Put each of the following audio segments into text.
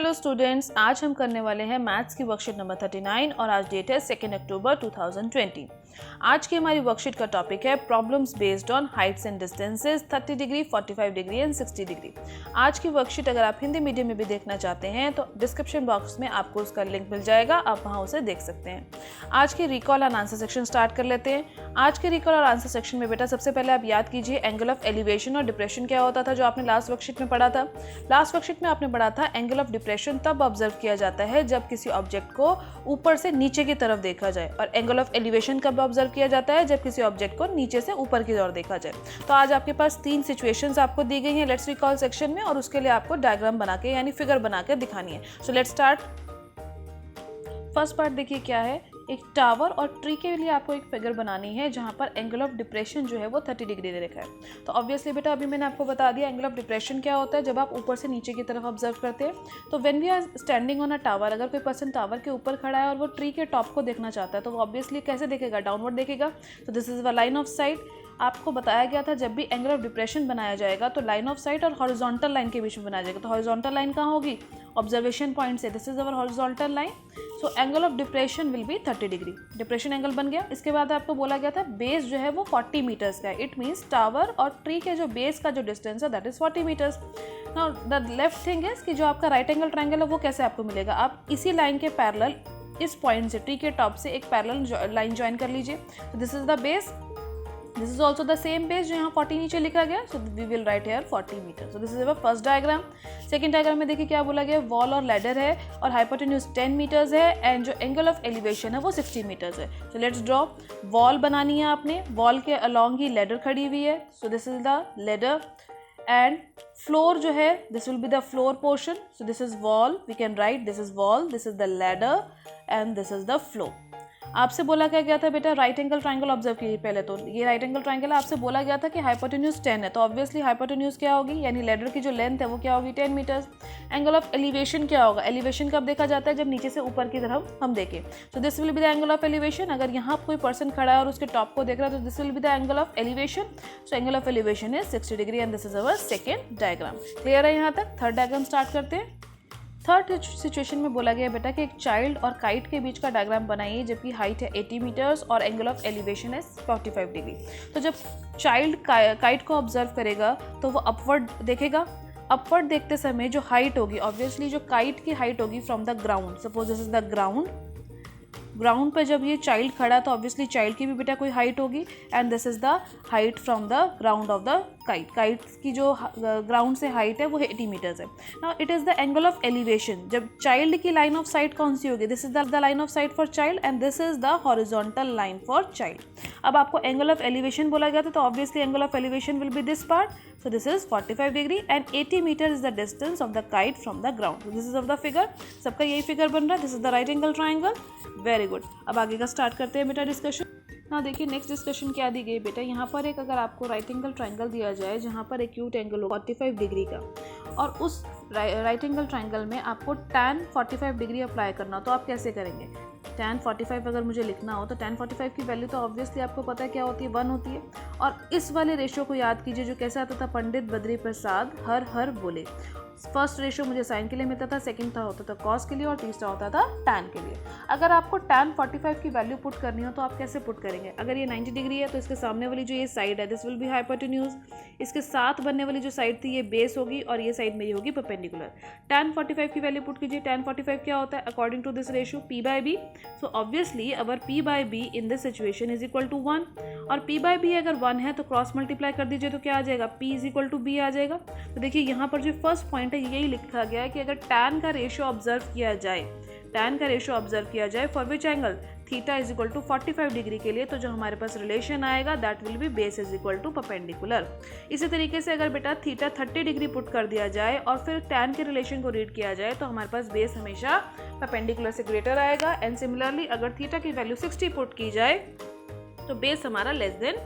Hello students, आज हम करने वाले हैं मैथ्स की वर्कशीट नंबर 39 और आज डेट है 2 अक्टूबर 2020। आज की हमारी वर्कशीट का टॉपिक है problems based on Heights and distances 30 degree, 45 degree and 60 degree. आज की वर्कशीट अगर आप हिंदी मीडियम में भी देखना चाहते हैं तो डिस्क्रिप्शन बॉक्स में आपको उसका लिंक मिल जाएगा, आप वहाँ उसे देख सकते हैं। आज की recall and answer section start कर लेते हैं। आज के रिकॉल और आंसर सेक्शन में बेटा सबसे पहले आप याद कीजिए एंगल ऑफ एलिवेशन और डिप्रेशन क्या होता था, जो आपने लास्ट वर्कशीट में पढ़ा था। लास्ट वर्कशीट में आपने पढ़ा था एंगल ऑफ डिप्रेशन तब ऑब्जर्व किया जाता है जब किसी ऑब्जेक्ट को ऊपर से नीचे की तरफ देखा जाए, और एंगल ऑफ एलिवेशन कब ऑब्जर्व किया जाता है जब किसी ऑब्जेक्ट को नीचे से ऊपर की ओर देखा जाए। तो आज आपके पास 3 सिचुएशंस आपको दी गई हैं लेट्स रिकॉल सेक्शन में, और उसके लिए आपको डायग्राम बना के यानी फिगर बना के दिखानी है। So let's start. First part देखिए क्या है, एक टावर और ट्री के लिए आपको एक फिगर बनानी है जहां पर एंगल ऑफ डिप्रेशन जो है वो 30 डिग्री दे रखा है। तो ऑब्वियसली बेटा अभी मैंने आपको बता दिया एंगल ऑफ डिप्रेशन क्या होता है, जब आप ऊपर से नीचे की तरफ ऑब्जर्व करते हैं। तो when we are standing on a tower, अगर कोई पर्सन टावर के ऊपर खड़ा है और वो ट्री के टॉप को देखना चाहता है तो वो ऑब्वियसली कैसे देखेगा, डाउनवर्ड देखेगा। तो this is the line of site. आपको बताया गया था जब भी एंगल ऑफ डिप्रेशन बनाया जाएगा तो लाइन ऑफ साइट और हॉरिजॉन्टल लाइन के बीच में बनाया जाएगा। तो हॉरिजॉन्टल लाइन कहाँ होगी, ऑब्जर्वेशन पॉइंट से। This is our horizontal line. So angle of depression will be 30 degree. Depression angle बन गया। इसके बाद आपको बोला गया था बेस जो है वो 40 मीटर्स का है। इट मीन्स टावर और ट्री के जो बेस का जो डिस्टेंस है that is 40 meters. Now the left thing is कि जो आपका राइट एंगल ट्रायंगल है वो कैसे आपको मिलेगा, आप इसी लाइन के पैरेलल इस पॉइंट से ट्री के टॉप से एक पैरेलल लाइन ज्वाइन कर लीजिए। तो this is the base, this is also the same base जो यहाँ 40 नीचे लिखा गया। So we will write here 40 meter. So this is our first diagram. Second diagram में देखिए क्या बोला गया, वॉल और लैडर है और हाइपोटेन्यूज 10 मीटर्स है एंड जो एंगल ऑफ एलिवेशन है वो 60 मीटर्स है। So let's draw. वॉल बनानी है आपने, वॉल के अलॉन्ग ही लैडर खड़ी हुई है। So this is the ladder and floor जो है this will be the floor portion. So this is wall, we can write this is wall, this is the ladder and this is the floor. आपसे बोला क्या गया था बेटा, right angle triangle observe कीजिए पहले। तो ये राइट एंगल ट्रायंगल है, आपसे बोला गया था कि हाइपोटेन्यूज 10 है। तो ऑब्वियसली हाइपोटेन्यूज क्या होगी, यानी लेडर की जो लेंथ है वो क्या होगी 10 मीटर्स। एंगल ऑफ एलिवेशन क्या होगा, एलिवेशन कब देखा जाता है जब नीचे से ऊपर की तरफ हम देखें। तो this will be the angle of elevation. अगर यहाँ कोई पर्सन खड़ा है और उसके टॉप को देख रहा है तो this will be the angle of elevation. So angle of elevation is 60 degree and this is our second diagram. Clear है यहाँ तक। थर्ड डायग्राम स्टार्ट करते हैं। थर्ड सिचुएशन में बोला गया बेटा कि एक चाइल्ड और काइट के बीच का डायग्राम बनाइए जबकि हाइट है 80 मीटर्स और एंगल ऑफ एलिवेशन है 45 डिग्री। तो जब चाइल्ड काइट को ऑब्जर्व करेगा तो वो अपवर्ड देखेगा। अपवर्ड देखते समय जो हाइट होगी, ऑब्वियसली जो काइट की हाइट होगी from the ground, suppose this is the ground. Ground पर जब ये चाइल्ड खड़ा तो ऑब्वियसली चाइल्ड की भी बेटा कोई हाइट होगी and this is the height from the ground of the kite. Kite की जो ग्राउंड से हाइट है वो 80 मीटर्स है। Now it is the angle of elevation. जब चाइल्ड की लाइन ऑफ साइट कौन सी होगी, this is the line of site for child and this is the horizontal line for child. अब आपको एंगल ऑफ एलिवेशन बोला गया था तो obviously angle of elevation will be this part. So this is 45 degree and 80 meters is the distance of the kite from the ground. So this is of the figure. सबका यही figure बन रहा है। This is the right angle triangle. Very good. अब आगे का start करते हैं बेटा डिस्कशन। हाँ देखिए नेक्स्ट डिस्कशन क्या दी गई बेटा, यहाँ पर एक अगर आपको राइट एंगल ट्रायंगल दिया जाए जहाँ पर एक्यूट एंगल हो 45 डिग्री का और उस राइट एंगल ट्रायंगल में आपको tan 45 डिग्री अप्लाई करना, तो आप कैसे करेंगे। tan 45 अगर मुझे लिखना हो तो tan 45 की वैल्यू तो ऑब्वियसली आपको पता है क्या होती है, 1 होती है। और इस वाले रेशियो को याद कीजिए जो कैसे आता था, पंडित बद्री प्रसाद हर हर बोले। फर्स्ट रेशियो मुझे साइन के लिए मिलता था, सेकंड था होता था कॉस के लिए और तीसरा होता था tan के लिए। अगर आपको tan 45 की वैल्यू पुट करनी हो तो आप कैसे पुट करेंगे, अगर ये 90 डिग्री है तो इसके सामने वाली जो ये साइड है दिस विल बी हाइपोटेन्यूज, इसके साथ बनने वाली जो साइड थी ये बेस होगी और ये साइड मेरी होगी परपेंडिकुलर। tan 45 की वैल्यू पुट कीजिए। tan 45 क्या होता है according to this ratio p/b। So obviously our p/b in this situation is equal to 1 और p/b अगर 1 है तो क्रॉस मल्टीप्लाई कर दीजिए तो क्या आ जाएगा, p is equal to b आ जाएगा। तो देखिए यहाँ पर जो फर्स्ट पॉइंट है यही लिखा गया है कि अगर tan का रेशियो ऑब्जर्व किया जाए, tan का रेशियो ऑब्जर्व किया जाए for which angle, theta is equal to 45 degree के लिए, तो जो हमारे पास रिलेशन आएगा that will be base is equal to perpendicular. इसी तरीके से अगर बेटा थीटा 30 डिग्री पुट कर दिया जाए और फिर tan के रिलेशन को रीड किया जाए तो हमारे पास बेस हमेशा परपेंडिकुलर से ग्रेटर आएगा। एंड सिमिलरली अगर थीटा की वैल्यू 60 पुट की जाए तो बेस हमारा लेस देन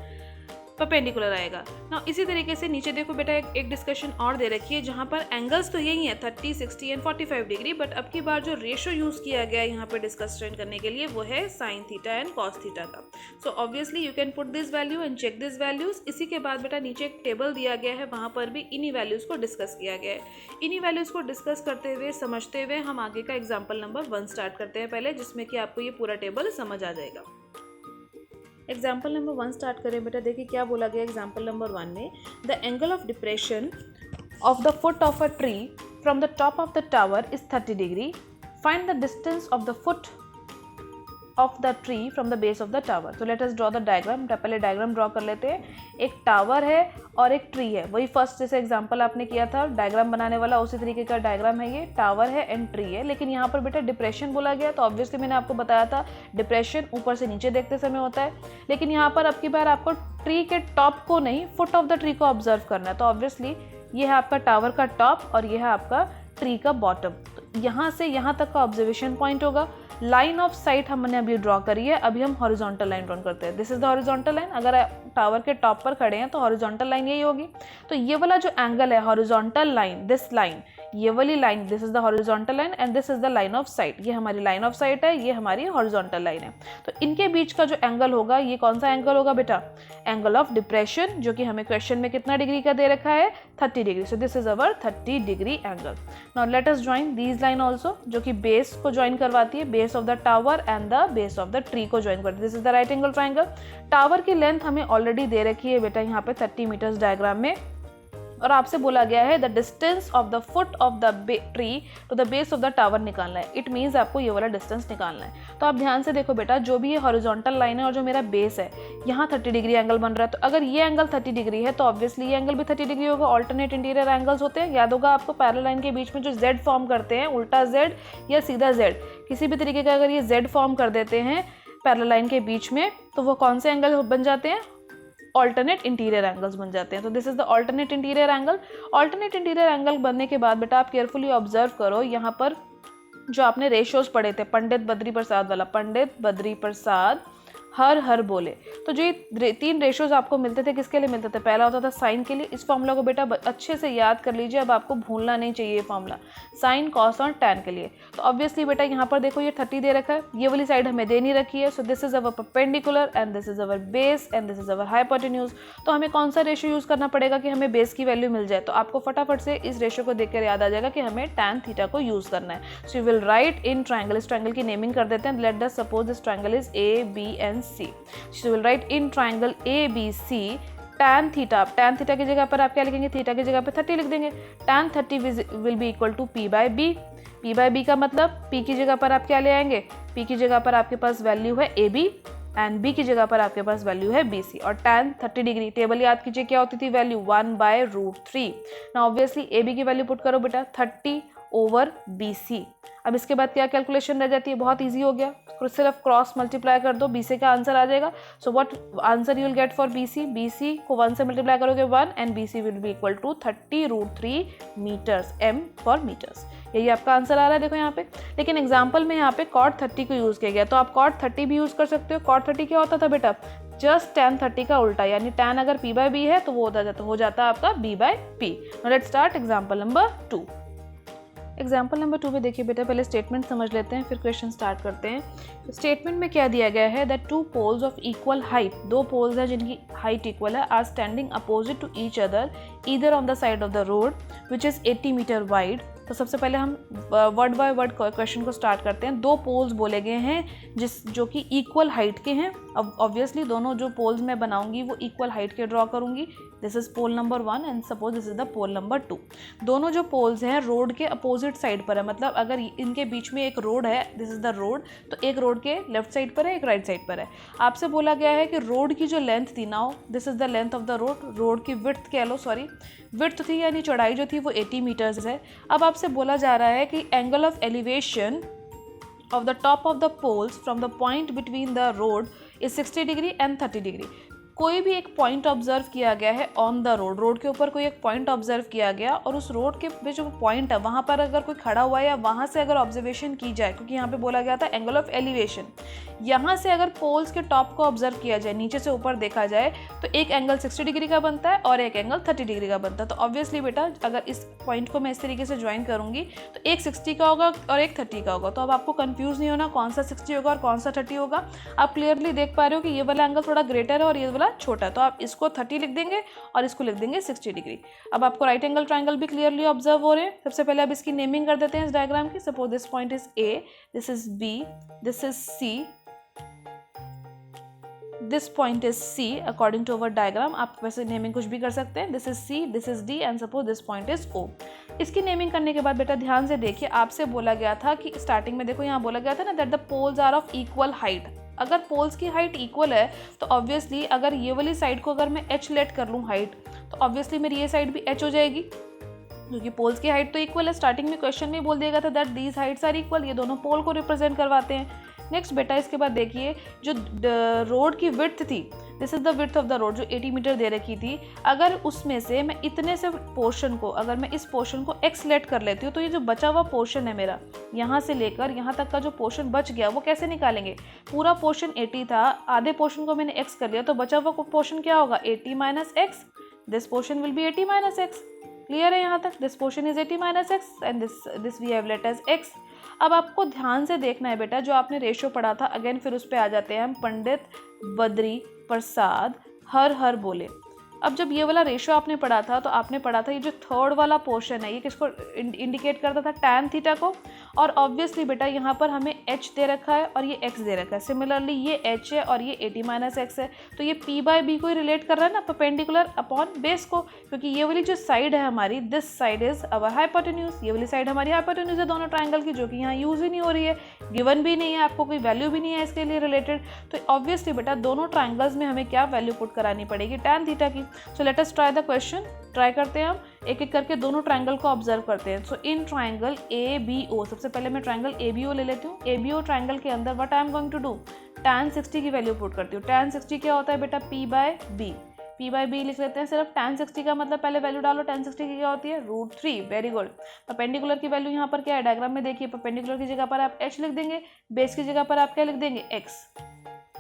परपेंडिकुलर आएगा ना। इसी तरीके से नीचे देखो बेटा एक डिस्कशन और दे रखी है जहाँ पर एंगल्स तो यही है 30, 60 एंड 45 डिग्री, बट अब की बार जो रेशो यूज किया गया है यहाँ पे डिस्कशन करने के लिए वो है sine theta and cos theta का। So obviously you can put this value and check this values. इसी के बाद बेटा नीचे एक टेबल दिया गया है, वहाँ पर भी इन्हीं वैल्यूज को डिस्कस किया गया है। इन्हीं वैल्यूज को डिस्कस करते हुए समझते हुए हम आगे का एग्जाम्पल नंबर 1 स्टार्ट करते हैं पहले, जिसमें कि आपको ये पूरा टेबल समझ आ जाएगा। एग्जाम्पल नंबर 1 स्टार्ट करें बेटा। देखिए क्या बोला गया एग्जाम्पल नंबर 1 में, the angle of depression of the foot of a tree from the top of the tower is 30 degree, find the distance of the foot of the tree from the base of the tower. तो let us draw the diagram. पहले diagram draw कर लेते हैं। एक tower है और एक tree है, वही फर्स्ट जैसे एग्जांपल आपने किया था डायग्राम बनाने वाला, उसी तरीके का डायग्राम है ये। टावर है एंड ट्री है, लेकिन यहाँ पर बेटा डिप्रेशन बोला गया, तो ऑब्वियसली मैंने आपको बताया था डिप्रेशन ऊपर से नीचे देखते समय होता है, लेकिन यहाँ पर अब की बार आपको ट्री के टॉप को नहीं, फुट ऑफ द ट्री को ऑब्जर्व करना है। तो ऑब्वियसली ये है आपका टावर का टॉप और ये है आपका ट्री का बॉटम। तो यहाँ से यहाँ तक का ऑब्जर्वेशन पॉइंट होगा। लाइन ऑफ साइट हमने अभी ड्रॉ करी है, अभी हम हॉरिजॉन्टल लाइन ड्रॉ करते हैं। This is the horizontal line. अगर टावर के टॉप पर खड़े हैं तो हॉरिजॉन्टल लाइन यही होगी। तो ये वाला जो एंगल है हॉरिजॉन्टल लाइन, दिस लाइन, ये वाली line, this is the horizontal line and this is the line of site. ये हमारी लाइन ऑफ साइट है, ये हमारी हॉरिजॉन्टल लाइन है। तो इनके बीच का जो एंगल होगा ये कौन सा एंगल होगा बेटा? एंगल ऑफ डिप्रेशन, जो कि हमें क्वेश्चन में कितना डिग्री का दे रखा है? 30 degree. So this is our 30 degree angle. Now let us join these line also, जो कि बेस को ज्वाइन करवाती है, base of the tower and the base of the tree को ज्वाइन करती है। This is the right angle triangle. Tower की length हमें ऑलरेडी दे रखी है बेटा यहाँ पे 30 मीटर्स डायग्राम में, और आपसे बोला गया है the distance of the foot of the tree to the base of the tower निकालना है। इट मीन्स आपको ये वाला डिस्टेंस निकालना है। तो आप ध्यान से देखो बेटा, जो भी ये हॉरिजॉन्टल लाइन है और जो मेरा बेस है, यहाँ 30 डिग्री एंगल बन रहा है। तो अगर ये एंगल 30 डिग्री है तो ऑब्वियसली ये एंगल भी 30 डिग्री होगा। ऑल्टरनेट इंटीरियर एंगल्स होते हैं, याद होगा आपको पैरेलल लाइन के बीच में जो जेड फॉर्म करते हैं, उल्टा जेड या सीधा जेड, किसी भी तरीके का अगर ये जेड फॉर्म कर देते हैं पैरेलल लाइन के बीच में, तो वो कौन से एंगल बन जाते हैं? ऑल्टरनेट इंटीरियर एंगल्स बन जाते हैं। तो this is the alternate interior angle. Alternate interior angle बनने के बाद बेटा आप केयरफुली ऑब्जर्व करो, यहाँ पर जो आपने रेशियोज पढ़े थे पंडित बद्री प्रसाद वाला, पंडित बद्री प्रसाद हर हर बोले, तो जो ये 3 रेशियोज आपको मिलते थे, किसके लिए मिलते थे? पहला होता था साइन के लिए। इस फॉर्मूला को बेटा अच्छे से याद कर लीजिए, अब आपको भूलना नहीं चाहिए ये फॉर्मूला, साइन कॉस और टैन के लिए। तो ऑब्वियसली बेटा यहाँ पर देखो ये 30 दे रखा है, ये वाली साइड हमें दे नहीं रखी है। So this is our perpendicular and this is our base and this is our hypotenuse. तो हमें कौन सा रेशियो यूज करना पड़ेगा कि हमें बेस की वैल्यू मिल जाए? तो आपको फटाफट से इस रेशियो को देखकर याद आ जाएगा कि हमें टैन थीटा को यूज करना है। So you will write in triangle, इस ट्राइंगल की नेमिंग कर देते हैं। Let us suppose this triangle is A, B and C. So you will write in triangle ABC tan theta. tan theta की जगह पर आप क्या लिखेंगे? थीटा की जगह पर 30 लिख देंगे। tan 30 will be equal to P by B. P by B का मतलब P की जगह पर आप क्या ले आएंगे? P की जगह पर आपके पास वैल्यू है AB एंड B की जगह पर आपके पास वैल्यू है BC। और tan 30 डिग्री टेबल याद कीजिए क्या होती थी वैल्यू? 1/√3। ना ऑब्वियसली AB की वैल्यू पुट करो बेटा 30/BC। अब इसके बाद क्या कैलकुलेशन रह जाती है? बहुत इजी हो गया, सिर्फ क्रॉस मल्टीप्लाई कर दो, BC का आंसर आ जाएगा। So what answer you will get for BC? BC को 1 से मल्टीप्लाई करोगे 1 and BC will be equal to 30√3 meters, M for meters. यही आपका आंसर आ रहा है देखो यहाँ पे। लेकिन एग्जाम्पल में यहाँ पे cot 30 को यूज़ किया गया, तो आप cot 30 भी यूज़ कर सकते हो। cot 30 क्या होता था बेटा? जस्ट tan 30 का उल्टा, यानी tan अगर P by B है तो वो हो जाता है आपका B by P। Let's start example number 2। Example number 2 में देखिए बेटा, पहले स्टेटमेंट समझ लेते हैं फिर क्वेश्चन स्टार्ट करते हैं। तो स्टेटमेंट में क्या दिया गया है? That 2 poles of equal height, 2 poles हैं जिनकी हाइट इक्वल है, are standing opposite to each other either on the side of the road which is 80 meter wide. तो सबसे पहले हम वर्ड बाय वर्ड क्वेश्चन को स्टार्ट करते हैं। 2 पोल्स बोले गए हैं जो कि इक्वल हाइट के हैं। अब ऑब्वियसली दोनों जो पोल्स मैं बनाऊंगी वो इक्वल हाइट के ड्रॉ करूंगी। This is pole number 1 and suppose this is the pole number 2। दोनों जो पोल्स हैं रोड के अपोजिट साइड पर है, मतलब अगर इनके बीच में एक रोड है, दिस इज द रोड, तो एक रोड के लेफ्ट साइड पर है, एक राइट साइड पर है। आपसे बोला गया है कि रोड की जो लेंथ थी, now this is the length of the road, road की विड्थ कह लो, सॉरी विड्थ थी यानी चौड़ाई जो थी वो 80 मीटर्स है। अब आपसे बोला जा रहा है कि angle of elevation of the top of the poles from the point between the road is 60 degree and 30 degree. कोई भी एक पॉइंट ऑब्जर्व किया गया है ऑन द रोड, रोड के ऊपर कोई एक पॉइंट ऑब्जर्व किया गया और उस रोड के जो पॉइंट है वहाँ पर अगर कोई खड़ा हुआ है या वहाँ से अगर ऑब्जर्वेशन की जाए, क्योंकि यहाँ पे बोला गया था एंगल ऑफ एलिवेशन, यहाँ से अगर पोल्स के टॉप को ऑब्जर्व किया जाए, नीचे से ऊपर देखा जाए, तो एक एंगल 60 डिग्री का बनता है और एक एंगल 30 डिग्री का बनता है। तो ऑब्वियसली बेटा अगर इस पॉइंट को मैं इस तरीके से ज्वाइन करूंगी तो एक 60 का होगा और एक 30 का होगा। तो अब आपको कंफ्यूज नहीं होना कौन सा 60 होगा और कौन सा 30 होगा। आप क्लियरली देख पा रहे हो कि ये वाला एंगल थोड़ा ग्रेटर है और ये वाला छोटा है, तो आप इसको 30 लिख देंगे और इसको लिख देंगे 60 डिग्री। अब आपको राइट एंगल ट्राइंगल भी क्लियरली ऑब्जर्व हो रहे हैं। सबसे पहले अब इसकी नेमिंग कर देते हैं इस डायग्राम की। Suppose this point is A, this is B, this is C, this point is C according to our diagram. आप वैसे नेमिंग कुछ भी कर सकते हैं। This is C, this is D and suppose this point is O। इसकी naming करने के बाद बेटा ध्यान से देखिए, आपसे बोला गया था कि स्टार्टिंग में देखो यहाँ बोला गया था ना that the poles are of equal height. अगर पोल्स की हाइट इक्वल है तो ऑब्वियसली अगर ये वाली साइड को अगर मैं h लेट कर लूँ हाइट, तो ऑब्वियसली मेरी ये साइड भी h हो जाएगी, क्योंकि पोल्स की हाइट तो इक्वल है। स्टार्टिंग में क्वेश्चन में बोल दिया गया था that these heights are equal, ये दोनों पोल को रिप्रेजेंट करवाते हैं। नेक्स्ट बेटा इसके बाद देखिए जो रोड की विड्थ थी, this is the width of the road जो 80 मीटर दे रखी थी, अगर उसमें से मैं इतने से पोर्शन को, अगर मैं इस पोर्शन को x लेट कर लेती हूँ, तो ये जो बचा हुआ पोर्शन है मेरा, यहाँ से लेकर यहाँ तक का जो पोर्शन बच गया वो कैसे निकालेंगे। पूरा पोर्शन 80 था, आधे पोर्शन को मैंने x कर लिया, तो बचा हुआ पोर्शन क्या होगा 80 minus x. This portion will be 80 minus x. Clear है यहाँ तक। This portion is 80 minus x and this we have let as x। अब आपको ध्यान से देखना है बेटा, जो आपने रेशियो पढ़ा था, अगेन फिर उस पर आ जाते हैं हम। पंडित बद्री प्रसाद हर हर बोले। अब जब ये वाला रेशियो आपने पढ़ा था तो आपने पढ़ा था ये जो थर्ड वाला पोर्शन है ये किसको इंडिकेट करता था, टैन थीटा को। और ऑब्वियसली बेटा यहाँ पर हमें h दे रखा है और ये x दे रखा है। सिमिलरली ये h है और ये 80 माइनस एक्स है, तो ये p बाय b को ही रिलेट कर रहा है ना, परपेंडिकुलर अपॉन बेस को, क्योंकि ये वाली जो साइड है हमारी, this side is our hypotenuse, ये वाली साइड हमारी हाइपोटेन्यूज है दोनों ट्राइंगल की, जो कि यहाँ यूज ही नहीं हो रही है, गिवन भी नहीं है, आपको कोई वैल्यू भी नहीं है इसके लिए रिलेटेड। तो ऑब्वियसली बेटा दोनों ट्राइंगल्स में हमें क्या वैल्यू पुट करानी पड़ेगी, टैन थीटा की। So let us try the question. Try करते हैं हम, एक एक करके दोनों ट्राइंगल को ऑब्जर्व करते हैं। सो इन ट्राइंगल ABO, सबसे पहले मैं ट्राइंगल ABO ले लेती हूँ। ABO ट्राइंगल के अंदर what I am going to do, tan 60 की वैल्यू पुट करती हूँ। tan 60 क्या होता है बेटा, P बाय B लिख लेते हैं सिर्फ। tan 60 का मतलब पहले वैल्यू डालो, tan 60 की क्या होती है √3। Very good. परपेंडिकुलर की वैल्यू यहाँ पर क्या है, डायग्राम में देखिए, परपेंडिकुलर की जगह पर आप h लिख देंगे, बेस की जगह पर आप क्या लिख देंगे, x।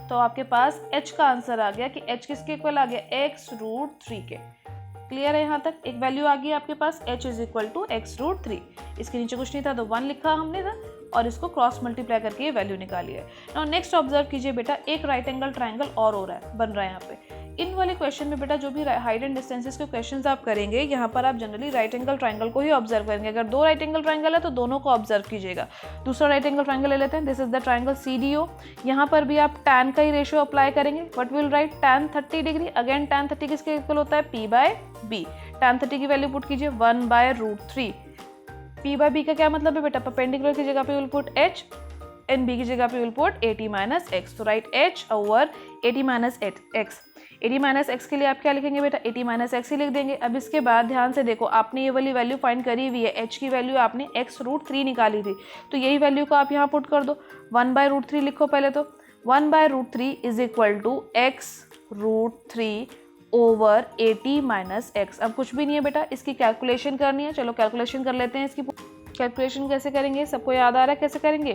तो आपके पास h का आंसर आ गया कि h किसके इक्वल आ गया, x√3 के। क्लियर है यहाँ तक। एक वैल्यू आ गई आपके पास h is equal to x√3। इसके नीचे कुछ नहीं था तो 1 लिखा हमने था और इसको क्रॉस मल्टीप्लाई करके ये वैल्यू निकाली है। नाउ नेक्स्ट ऑब्जर्व कीजिए बेटा, एक राइट एंगल ट्राइंगल और हो रहा है, बन रहा है यहाँ पे। इन वाले क्वेश्चन में बेटा जो भी हाइट एंड डिस्टेंसेस के क्वेश्चंस आप करेंगे, यहाँ पर आप जनरली राइट एंगल ट्राइंगल को ही ऑब्जर्व करेंगे। अगर दो राइट एंगल ट्राइंगल है तो दोनों को ऑब्जर्व कीजिएगा। दूसरा राइट एंगल ट्राइंगल ले लेते हैं, this is the triangle CDO। यहाँ पर भी आप tan का ही रेशियो अप्लाई करेंगे। What will write, tan 30 degree. Again tan 30 किसके इक्वल होता है, P बाय B। tan 30 की वैल्यू पुट कीजिए 1/√3। P बाय B का क्या मतलब है बेटा, परपेंडिकुलर की जगह पे will put h and B की जगह पे विल पुट 80 माइनस एक्स। तो right h over 80 minus x. 80 minus x के लिए आप क्या लिखेंगे बेटा, 80 माइनस एक्स ही लिख देंगे। अब इसके बाद ध्यान से देखो, आपने ये वाली वैल्यू फाइंड करी हुई है, h की वैल्यू आपने x√3 निकाली थी, तो यही वैल्यू को आप यहाँ पुट कर दो। 1/√3 लिखो पहले, तो 1/√3 is equal to x√3 over 80 minus x. अब कुछ भी नहीं है बेटा, इसकी कैलकुलेशन करनी है। चलो कैलकुलेशन कर लेते हैं। इसकी कैलकुलेशन कैसे करेंगे, सबको याद आ रहा है कैसे करेंगे,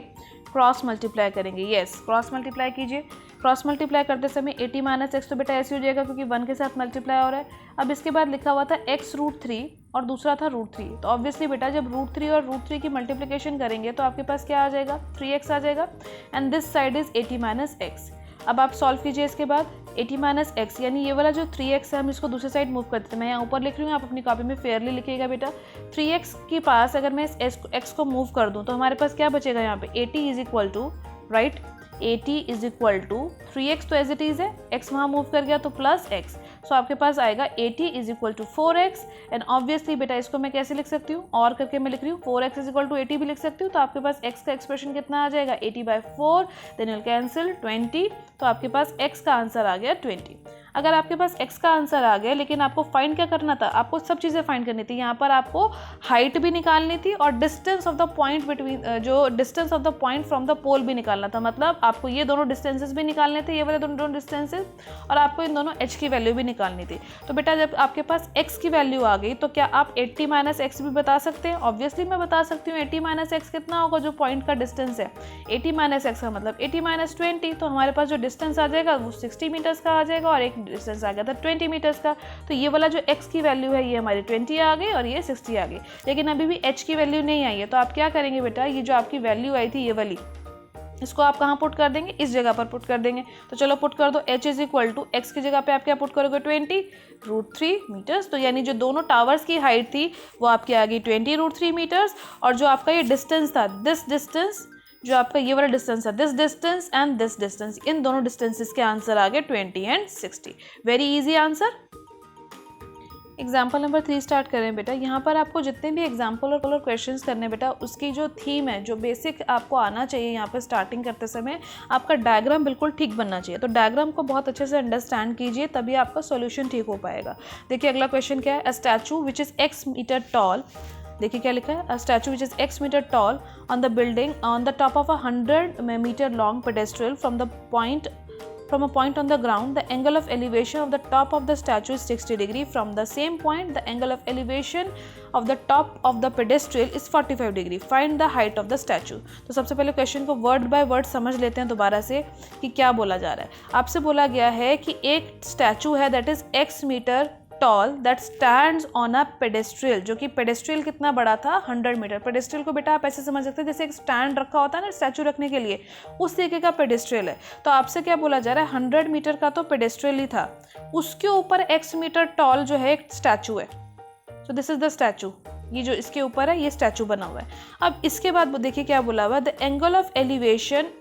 क्रॉस मल्टीप्लाई करेंगे। यस, क्रॉस मल्टीप्लाई कीजिए। क्रॉस मल्टीप्लाई करते समय 80 माइनस एक्स तो बेटा ऐसे हो जाएगा क्योंकि 1 के साथ मल्टीप्लाई हो रहा है। अब इसके बाद लिखा हुआ था x√3 और दूसरा था √3। तो ऑब्वियसली बेटा जब √3 और √3 की मल्टीप्लिकेशन करेंगे तो आपके पास क्या आ जाएगा, 3x आ जाएगा and this side is 80 minus x. अब आप सॉल्व कीजिए इसके बाद 80 माइनस एक्स, यानी ये वाला जो 3x है हम इसको दूसरी साइड मूव करते हैं। मैं यहाँ ऊपर लिख रही हूँ, आप अपनी कॉपी में फेयरली लिखिएगा बेटा। 3x के पास अगर मैं इस x को मूव कर दूँ तो हमारे पास क्या बचेगा यहाँ पे, 80 is equal to right, 80 is equal to 3x तो एज इट इज है, x वहाँ मूव कर गया तो प्लस x। सो आपके पास आएगा 80 is equal to 4x and obviously बेटा इसको मैं कैसे लिख सकती हूँ, और करके मैं लिख रही हूँ 4x इज इक्वल टू 80 भी लिख सकती हूँ। तो आपके पास x का एक्सप्रेशन कितना आ जाएगा, 80/4, देन विल कैंसिल 20, तो आपके पास x का आंसर आ गया 20। अगर आपके पास x का आंसर आ गया लेकिन आपको फाइंड क्या करना था, आपको सब चीज़ें फाइंड करनी थी। यहाँ पर आपको हाइट भी निकालनी थी और distance of the point between, जो distance of the point from the pole भी निकालना था। मतलब आपको ये दोनों डिस्टेंसेस भी निकालने थे, ये वाले दोनों डिस्टेंसेस, और आपको इन दोनों h की वैल्यू भी निकालनी थी। तो बेटा जब आपके पास x की वैल्यू आ गई तो क्या आप 80 - x भी बता सकते हैं? ऑब्वियसली मैं बता सकती हूँ। 80 - x कितना होगा, जो पॉइंट का डिस्टेंस है। 80 - x का मतलब 80 - 20, तो हमारे पास जो डिस्टेंस आ जाएगा वो 60 मीटर्स का आ जाएगा और एक डिस्टेंस आ गया था 20 मीटर्स का। तो ये वाला जो x की वैल्यू है ये हमारी 20 आ गई और ये 60 आ गई, लेकिन अभी भी h की वैल्यू नहीं आई है। तो आप क्या करेंगे बेटा, ये जो आपकी वैल्यू आई थी ये वाली, इसको आप कहाँ पुट कर देंगे, इस जगह पर पुट कर देंगे। तो चलो पुट कर दो, h = x की जगह पे आप क्या पुट करोगे, 20√3 मीटर्स। तो यानी जो दोनों टावर्स की हाइट थी वो आपकी आ गई 20√3 मीटर्स, और जो आपका ये डिस्टेंस था, दिस डिस्टेंस, जो आपका ये वाला डिस्टेंस है, this distance and this distance, इन दोनों डिस्टेंसेस के आंसर आ गए 20 and 60। Very easy answer. Example number 3 start करें बेटा। यहाँ पर आपको जितने भी एग्जाम्पल और कलर क्वेश्चंस करने बेटा, उसकी जो थीम है, जो बेसिक आपको आना चाहिए यहाँ पर स्टार्टिंग करते समय, आपका डायग्राम बिल्कुल ठीक बनना चाहिए। तो डायग्राम को बहुत अच्छे से अंडरस्टैंड कीजिए, तभी आपका सॉल्यूशन ठीक हो पाएगा। देखिए अगला क्वेश्चन क्या है, a statue which is x metre tall, देखिए क्या लिखा है, a statue which is x metre tall on the building on the top of 100 metre long pedestal from a point on the ground, the angle of elevation of the top of the statue is 60 degree. From the same point, the angle of elevation of the top of the pedestal is 45 degree. Find the height of the statue. तो सबसे पहले question को word by word समझ लेते हैं दोबारा से कि क्या बोला जा रहा है। आपसे बोला गया है कि एक स्टैचू है that is x metre tall that stands on a pedestal, जो कि पेडेस्ट्रियल कितना बड़ा था, 100 मीटर। पेडेस्ट्रियल को बेटा आप ऐसे समझ सकते हैं जैसे एक स्टैंड रखा होता है ना स्टैचू रखने के लिए, उस तरीके का पेडेस्ट्रियल है। तो आपसे क्या बोला जा रहा है, 100 मीटर का तो पेडेस्ट्रियल ही था, उसके ऊपर x मीटर टॉल जो है एक स्टैचू है। So this is the statue, ये जो इसके ऊपर है ये स्टैचू बना हुआ है। अब इसके बाद देखिए क्या बोला हुआ है, the angle of elevation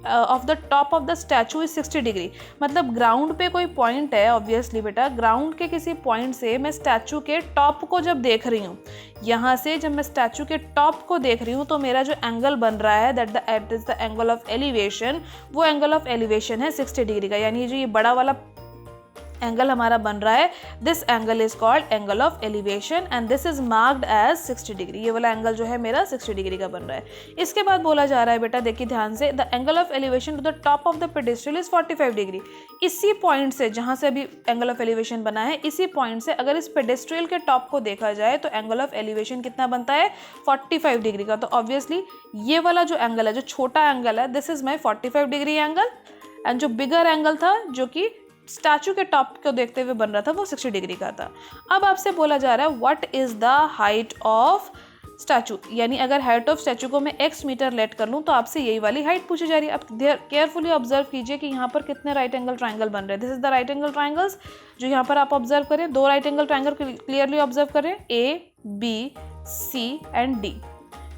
of the top of the statue is 60 degree. मतलब ग्राउंड पे कोई पॉइंट है, ऑब्वियसली बेटा ग्राउंड के किसी पॉइंट से मैं स्टैचू के टॉप को जब देख रही हूँ, यहाँ से जब मैं स्टैचू के टॉप को देख रही हूँ, तो मेरा जो एंगल बन रहा है that is the angle of elevation, वो एंगल ऑफ एलिवेशन है 60 डिग्री का। यानी जो ये बड़ा वाला एंगल हमारा बन रहा है, this angle is called angle of elevation and this is marked as 60 degree. ये वाला एंगल जो है मेरा 60 डिग्री का बन रहा है। इसके बाद बोला जा रहा है बेटा, देखिए ध्यान से, the angle of elevation to the top of the pedestal is 45 degree. इसी पॉइंट से, जहां से अभी एंगल ऑफ एलिवेशन बना है, इसी पॉइंट से अगर इस पेडेस्ट्रियल के टॉप को देखा जाए तो एंगल ऑफ एलिवेशन कितना बनता है, 45 डिग्री का। तो ऑब्वियसली ये वाला जो एंगल है, जो छोटा एंगल है, this is my 45 degree angle, and जो बिगर एंगल था जो कि स्टैचू के टॉप को देखते हुए बन रहा था, वो 60 डिग्री का था। अब आपसे बोला जा रहा है what is the height of statute, यानी अगर हाइट ऑफ स्टैचू को मैं x मीटर लेट कर लूँ तो आपसे यही वाली हाइट पूछी जा रही है। अब केयरफुली ऑब्जर्व कीजिए कि यहाँ पर कितने राइट एंगल ट्राइंगल बन रहे हैं। This is the right angle triangles जो यहाँ पर आप ऑब्जर्व करें, 2 right angle triangle clearly observe करें, A, B, C and D।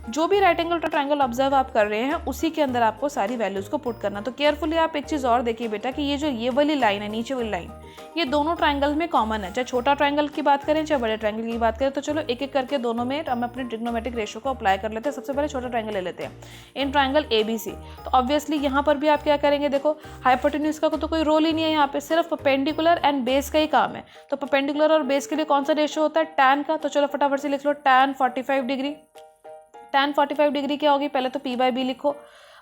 जो भी राइट एंगल ट्राइंगल ऑब्जर्व आप कर रहे हैं उसी के अंदर आपको सारी वैल्यूज को पुट करना। तो केयरफुली आप एक चीज़ और देखिए बेटा कि ये वाली लाइन है, नीचे वाली लाइन, ये दोनों ट्राइंगल में कॉमन है, चाहे छोटा ट्राइंगल की बात करें चाहे बड़े ट्राइंगल की बात करें। तो चलो एक एक करके दोनों में हम अपने ट्रिग्नोमेट्रिक रेशियो को अप्लाई कर लेते हैं। सबसे पहले छोटा ट्राइंगल ले लेते हैं, इन ट्राइंगल ABC। तो ऑब्वियसली यहाँ पर भी आप क्या करेंगे, देखो हाइपोटेन्यूज का तो कोई रोल ही नहीं है, यहाँ पे सिर्फ परपेंडिकुलर एंड बेस का ही काम है। तो परपेंडिकुलर और बेस के लिए कौन सा रेशियो होता है, tan का। तो चलो फटाफट से लिख लो tan 45 डिग्री। tan 45 डिग्री क्या होगी, पहले तो P/B लिखो।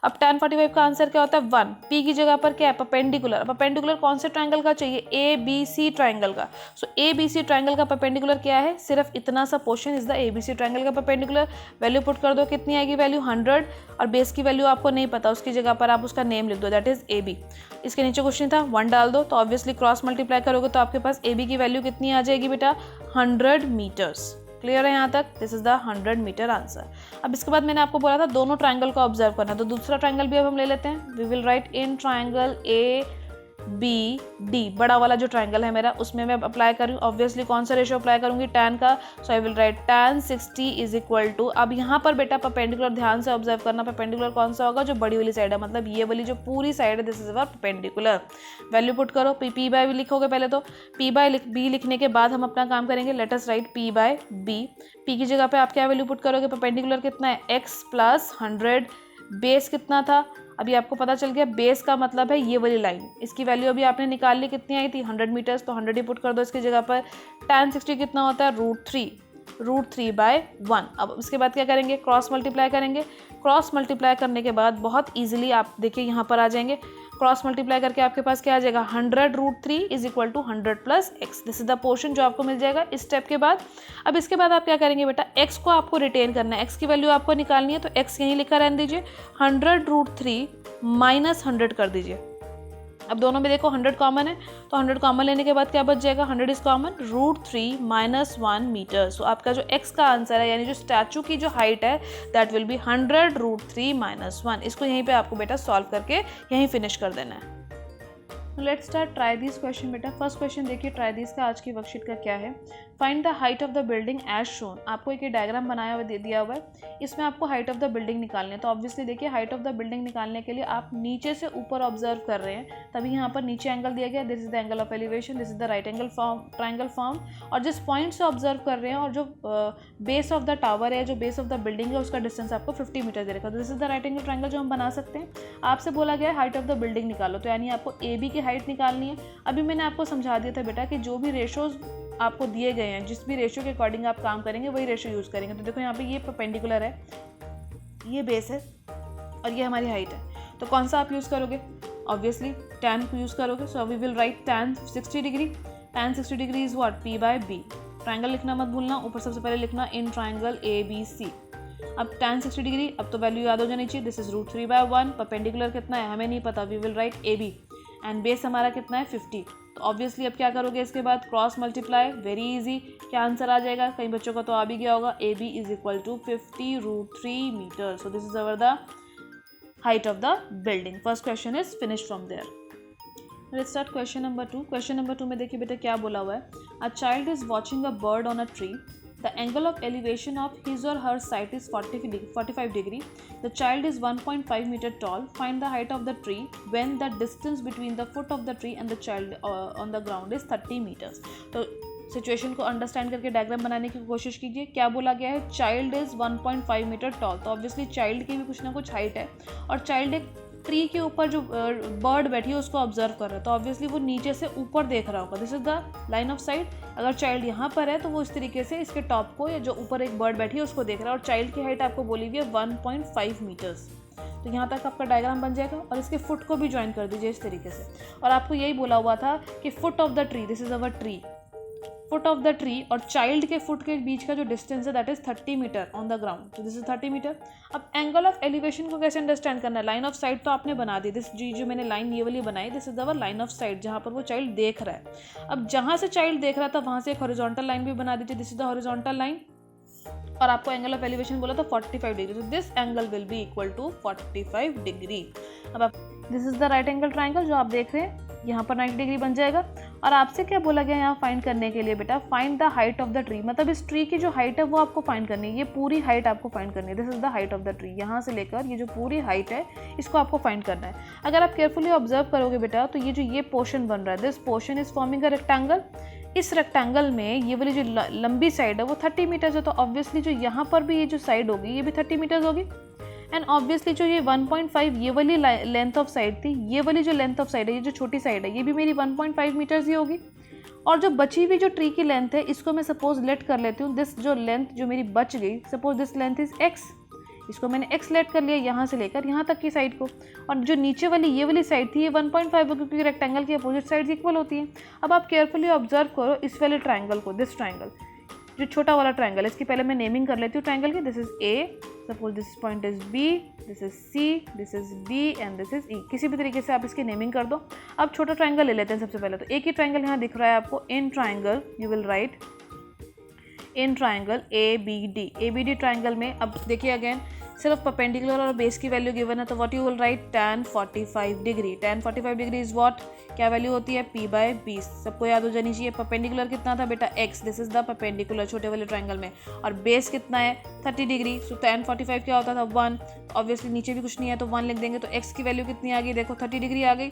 अब tan 45 का आंसर क्या होता है 1, P की जगह पर क्या है, परपेंडिकुलर। परपेंडिकुलर कौन से ट्राइंगल का चाहिए, ABC ट्राइंगल का। सो ABC ट्राइंगल का परपेंडिकुलर क्या है, सिर्फ इतना सा portion is the ABC triangle का परपेंडिकुलर। वैल्यू पुट कर दो, कितनी आएगी वैल्यू 100, और बेस की वैल्यू आपको नहीं पता, उसकी जगह पर आप उसका नेम लिख दो, दैट इज AB। इसके नीचे क्वेश्चन था 1 डाल दो, तो ऑब्वियसली क्रॉस मल्टीप्लाई करोगे तो आपके पास AB की वैल्यू कितनी आ जाएगी बेटा, 100 मीटर्स। क्लियर है यहाँ तक, this is the 100 meter answer. अब इसके बाद मैंने आपको बोला था दोनों ट्राइंगल को ऑब्जर्व करना, तो दूसरा ट्राइंगल भी अब हम ले लेते हैं। We will write in triangle ABD, बड़ा वाला जो ट्राइंगल है मेरा, उसमें मैं अप्लाई कर रही हूँ ऑब्वियसली कौन सा रेशियो अप्लाई करूँगी, tan का। So I will write tan 60 is equal to, अब यहाँ पर बेटा परपेंडिकुलर ध्यान से ऑब्जर्व करना, परपेंडिकुलर कौन सा होगा, जो बड़ी वाली साइड है, मतलब ये वाली जो पूरी साइड है, this is our perpendicular. Value put करो, P/B लिखोगे पहले, तो P/B लिखने के बाद हम अपना काम करेंगे, let us right P/B। P की जगह पे आप क्या वैल्यू पुट करोगे, परपेंडिकुलर कितना है x + 100, बेस कितना था अभी आपको पता चल गया बेस का मतलब है ये वाली लाइन, इसकी वैल्यू अभी आपने निकाल ली, कितनी आई थी 100 मीटर्स, तो 100 ही पुट कर दो इसकी जगह पर। tan 60 कितना होता है √3/1। अब इसके बाद क्या करेंगे, क्रॉस मल्टीप्लाई करेंगे। क्रॉस मल्टीप्लाई करने के बाद बहुत ईजिली आप देखिए यहाँ पर आ जाएंगे, क्रॉस मल्टीप्लाई करके आपके पास क्या आ जाएगा 100√3 is equal to 100 plus x. This is the portion जो आपको मिल जाएगा इस स्टेप के बाद। अब इसके बाद आप क्या करेंगे बेटा, एक्स को आपको रिटेन करना है, एक्स की वैल्यू आपको निकालनी है, तो एक्स यहीं लिखा रहने दीजिए, 100√3 माइनस 100 कर दीजिए। अब दोनों में देखो 100 कॉमन है, तो 100 कॉमन लेने के बाद क्या बच जाएगा, 100 इज कॉमन, √3 माइनस 1 मीटर। सो आपका जो x का आंसर है यानी जो स्टैचू की जो हाइट है दैट विल बी 100√3 माइनस 1। इसको यहीं पे आपको बेटा सॉल्व करके यहीं फिनिश कर देना है। Let's start try this question बेटा। फर्स्ट क्वेश्चन देखिए ट्राई दिस का, आज की वर्कशीट का क्या है, find the height of the building as shown. आपको एक डायग्राम बनाया हुआ दिया हुआ है, इसमें आपको हाइट ऑफ द बिल्डिंग निकालनी है। तो ऑब्वियसली देखिए हाइट ऑफ द बिल्डिंग निकालने के लिए आप नीचे से ऊपर ऑब्जर्व कर रहे हैं, तभी यहाँ पर नीचे एंगल दिया गया, this is the angle of elevation, this is the right angle form triangle form. और जिस पॉइंट से ऑब्जर्व कर रहे हैं और जो बेस ऑफ द टावर है, जो बेस ऑफ द बिल्डिंग है, उसका डिस्टेंस आपको 50 मीटर दे रखा है। This is the right angle triangle जो हम बना सकते हैं। आपसे बोला गया है हाइट ऑफ द बिल्डिंग निकालो, तो यानी आपको ए बी की हाइट निकालनी है। अभी मैंने आपको समझा दिया था बेटा कि जो भी रेशोज आपको दिए गए हैं, जिस भी रेशियो के अकॉर्डिंग आप काम करेंगे वही रेशियो यूज़ करेंगे। तो देखो यहाँ पे ये परपेंडिकुलर है, ये बेस है और ये हमारी हाइट है, तो कौन सा आप यूज़ करोगे, ऑब्वियसली tan को यूज़ करोगे। So we will write tan 60 degree, tan 60 degree is what, P/B। Triangle लिखना मत भूलना, ऊपर सबसे पहले लिखना इन ट्राइंगल ABC। अब tan 60 डिग्री, अब तो वैल्यू याद हो जानी चाहिए, दिस इज √3/1। परपेंडिकुलर कितना है हमें नहीं पता, we will write AB and base हमारा कितना है 50। तो ऑब्वियसली अब क्या करोगे इसके बाद, क्रॉस मल्टीप्लाई, वेरी इजी। क्या आंसर आ जाएगा, कई बच्चों का तो आ भी गया होगा, AB is equal to 50√3 meter. So this is our the height of the building. First question is finish from there. Let's start question number 2। Question number 2 में देखिए बेटा क्या बोला हुआ है, a child is watching a bird on a tree. The angle of elevation of his or her sight is 45 degree. The child is 1.5 meter tall. Find the height of the tree when the distance between the foot of the tree and the child on the ground is 30 meters. तो situation को understand करके diagram बनाने की कोशिश कीजिए। क्या बोला गया है, चाइल्ड इज 1.5 मीटर टॉल, तो ऑब्वियसली चाइल्ड की भी कुछ ना कुछ हाइट है, और चाइल्ड एक ट्री के ऊपर जो बर्ड बैठी है उसको ऑब्जर्व कर रहा है, तो ऑब्वियसली वो नीचे से ऊपर देख रहा होगा, this is the line of site. अगर चाइल्ड यहाँ पर है तो वो इस तरीके से इसके टॉप को, या जो ऊपर एक बर्ड बैठी है उसको देख रहा है, और चाइल्ड की हाइट आपको बोली हुई है 1.5 मीटर्स। तो यहाँ तक आपका डायग्राम बन जाएगा, और इसके फुट को भी ज्वाइन कर दीजिए इस तरीके से। और आपको यही बोला हुआ था कि foot of the tree, this is our tree, foot of the tree और चाइल्ड के फुट के बीच का जो डिस्टेंस है that is 30 meter on the ground, तो दिस इज 30 मीटर। अब एंगल ऑफ एलिवेशन को कैसे अंडरस्टैंड करना है, लाइन ऑफ साइट तो आपने बना दी, दिस जो मैंने लाइन ये वाली बनाई, this is our line of site, जहाँ पर वो चाइल्ड देख रहा है। अब जहाँ से चाइल्ड देख रहा था वहाँ से एक हॉरिजॉन्टल लाइन भी बना दीजिए, this is the horizontal line, और आपको एंगल ऑफ एलिवेशन बोला था 45 डिग्री, तो this angle will be equal to 45 degree. अब आप, this is the right angle triangle जो आप देख रहे हैं, यहाँ पर 90 डिग्री बन जाएगा। और आपसे क्या बोला गया यहाँ फाइंड करने के लिए बेटा, find the height of the tree, मतलब इस ट्री की जो हाइट है वो आपको फाइंड करनी है, ये पूरी हाइट आपको फाइंड करनी है, this is the height of the tree, यहाँ से लेकर ये जो पूरी हाइट है इसको आपको फाइंड करना है। अगर आप केयरफुली ऑब्जर्व करोगे बेटा तो ये जो ये पोर्शन बन रहा है, this portion is forming a rectangle. इस रेक्टेंगल में ये वाली जो लंबी साइड है वो 30 मीटर्स है, तो ऑब्वियसली जो यहाँ पर भी ये जो साइड होगी ये भी 30 मीटर्स होगी। एंड ऑब्वियसली जो ये 1.5 ये वाली लेंथ ऑफ साइड थी, ये वाली जो लेंथ ऑफ साइड है, ये जो छोटी साइड है, ये भी मेरी 1.5 मीटर्स ही होगी। और जो बची हुई जो ट्री की लेंथ है इसको मैं सपोज लेट कर लेती हूँ, दिस जो लेंथ जो मेरी बच गई, suppose this length is x, इसको मैंने x लेट कर लिया यहाँ से लेकर यहाँ तक की साइड को। और जो नीचे वाली ये वाली साइड थी ये 1.5 क्योंकि रेक्टेंगल की अपोजिट साइड्स इक्वल होती हैं। अब आप केयरफुली ऑब्जर्व करो इस वाले ट्राइंगल को, दिस ट्राइंगल जो छोटा वाला ट्राइंगल है, इसकी पहले मैं नेमिंग कर लेती हूँ ट्राइंगल की, this is A, suppose this point is B, this is C, this is D and this is E। किसी भी तरीके से आप इसकी नेमिंग कर दो। अब छोटा ट्राइंगल ले लेते हैं सबसे पहले, तो एक ही ट्राइंगल यहाँ दिख रहा है आपको, in triangle you will write in triangle ABD। ABD triangle में अब देखिए अगेन सिर्फ परपेंडिकुलर और बेस की वैल्यू गिवन है, तो what you will write, tan 45 degree. tan 45 degree is what, क्या वैल्यू होती है, P/B। सबको याद हो जानी चाहिए। परपेंडिकुलर कितना था बेटा x, this is the perpendicular छोटे वाले ट्राइंगल में, और बेस कितना है 30 डिग्री। सो tan 45 क्या होता था 1, ऑब्वियसली नीचे भी कुछ नहीं है तो 1 लिख देंगे। तो x की वैल्यू कितनी आ गई, देखो 30 डिग्री आ गई।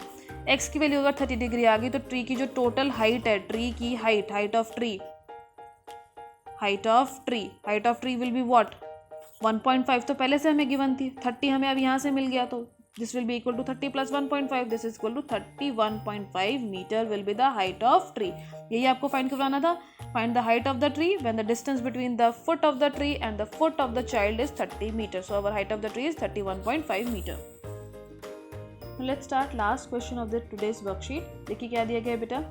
x की वैल्यू अगर 30 डिग्री आ गई तो ट्री की जो टोटल हाइट है, ट्री की height, height of tree will be what, 1.5 तो पहले से हमें गिवन थी, 30 हमें अब यहाँ से मिल गया, तो This will be equal to 30 plus 1.5. This is equal to 31.5 meter will be the height of tree. यही आपको फाइंड करवाना था. Find the height of the tree when the distance between the foot of the tree and the foot of the child is 30 meters. So our height of the tree is 31.5 meter. Let's start last question of the today's worksheet. देखिए क्या दिया गया है बेटा.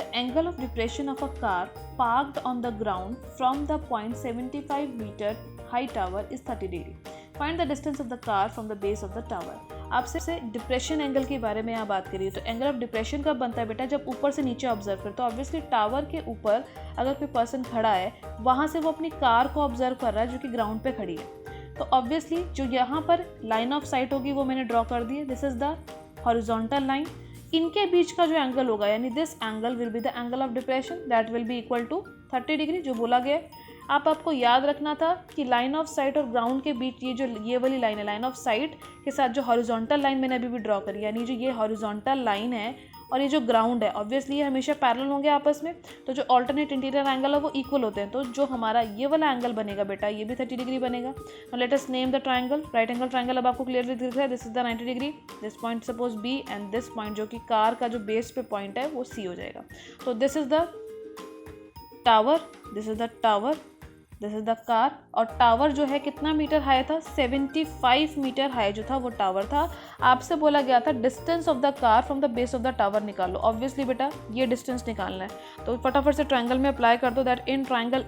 The angle of depression of a car parked on the ground from the point 75 meter high tower is 30 degree. Find the distance of the car from the base of the tower. आपसे depression angle के बारे में यहाँ बात करिए. तो angle of depression कब बनता है बेटा, जब ऊपर से नीचे ऑब्जर्व करते. तो ऑब्वियसली टावर के ऊपर अगर कोई पर्सन खड़ा है, वहाँ से वो अपनी कार को ऑब्जर्व कर रहा है जो कि ग्राउंड पे खड़ी है. तो ऑब्वियसली जो यहाँ पर लाइन ऑफ साइट होगी वो मैंने ड्रॉ कर दी है. This is the horizontal line. इनके बीच का जो एंगल होगा यानी this angle will be the angle of depression, that will be equal to 30 degree जो बोला गया है. आपको याद रखना था कि लाइन ऑफ साइट और ग्राउंड के बीच ये वाली लाइन है, लाइन ऑफ साइट के साथ जो हॉरिजॉन्टल लाइन मैंने अभी भी ड्रॉ करी, यानी जो ये हॉरिजॉन्टल लाइन है और ये जो ग्राउंड है, ऑब्वियसली ये हमेशा पैरेलल होंगे आपस में. तो जो ऑल्टरनेट इंटीरियर एंगल है वो इक्वल होते हैं. तो जो हमारा ये वाला एंगल बनेगा बेटा, ये भी 30 डिग्री बनेगा. Let us name the triangle. Right angle triangle अब आपको क्लियरली दिख रहा है. This is the 90 degree. This point suppose B and this point जो कि कार का जो बेस पे पॉइंट है वो सी हो जाएगा. तो this is the tower, this is the tower, this is the car. और टावर जो है कितना मीटर हाई था, 75 मीटर हाई जो था वो टावर था. आपसे बोला गया था distance of the car from the base of the tower निकालो. ऑब्वियसली बेटा ये डिस्टेंस निकालना है. तो फटाफट से ट्राइंगल में अप्लाई कर दो. That in triangle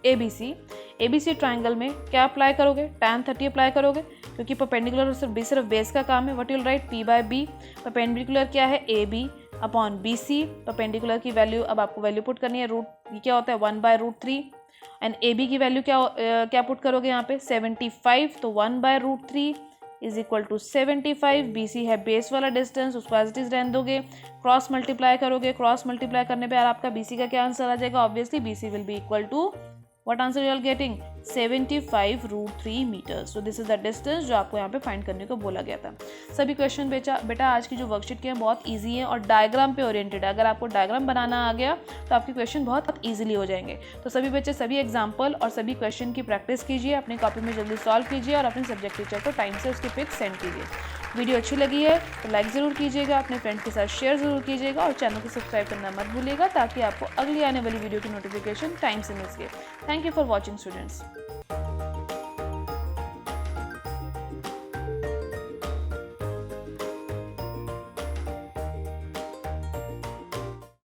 ABC triangle में क्या अप्लाई करोगे, tan 30 अप्लाई करोगे क्योंकि परपेंडिकुलर सिर्फ बेस का काम है. What you will write, P by B. Perpendicular क्या है, AB अपॉन BC. परपेंडिकुलर की वैल्यू अब आपको वैल्यू पुट करनी है. रूट ये क्या होता है 1/√3 एंड AB की वैल्यू क्या पुट करोगे यहाँ पे 75. तो 1/√3 इज इक्वल टू 75. BC है बेस वाला डिस्टेंस, उसको एज इट इज रहने दोगे. क्रॉस मल्टीप्लाई करोगे, क्रॉस मल्टीप्लाई करने पे आपका BC का क्या आंसर आ जाएगा. Obviously BC will be equal to what answer you are getting 75√3 meters. So this is the distance जो आपको यहाँ पे फाइंड करने को बोला गया था. सभी क्वेश्चन बेटा आज की जो वर्कशीट के हैं बहुत इजी है और डायग्राम पे ओरिएंटेड है. अगर आपको डायग्राम बनाना आ गया तो आपके क्वेश्चन बहुत इजीली हो जाएंगे. तो सभी बच्चे सभी एग्जाम्पल और सभी क्वेश्चन की प्रैक्टिस कीजिए, अपनी कॉपी में जल्दी सॉल्व कीजिए और अपने सब्जेक्ट टीचर को टाइम से उसकी पिक सेंड कीजिए. वीडियो अच्छी लगी है तो लाइक ज़रूर कीजिएगा, अपने फ्रेंड्स के साथ शेयर ज़रूर कीजिएगा और चैनल को सब्सक्राइब करना मत भूलिएगा ताकि आपको अगली आने वाली वीडियो की नोटिफिकेशन टाइम से मिल सके. Thank you for watching students.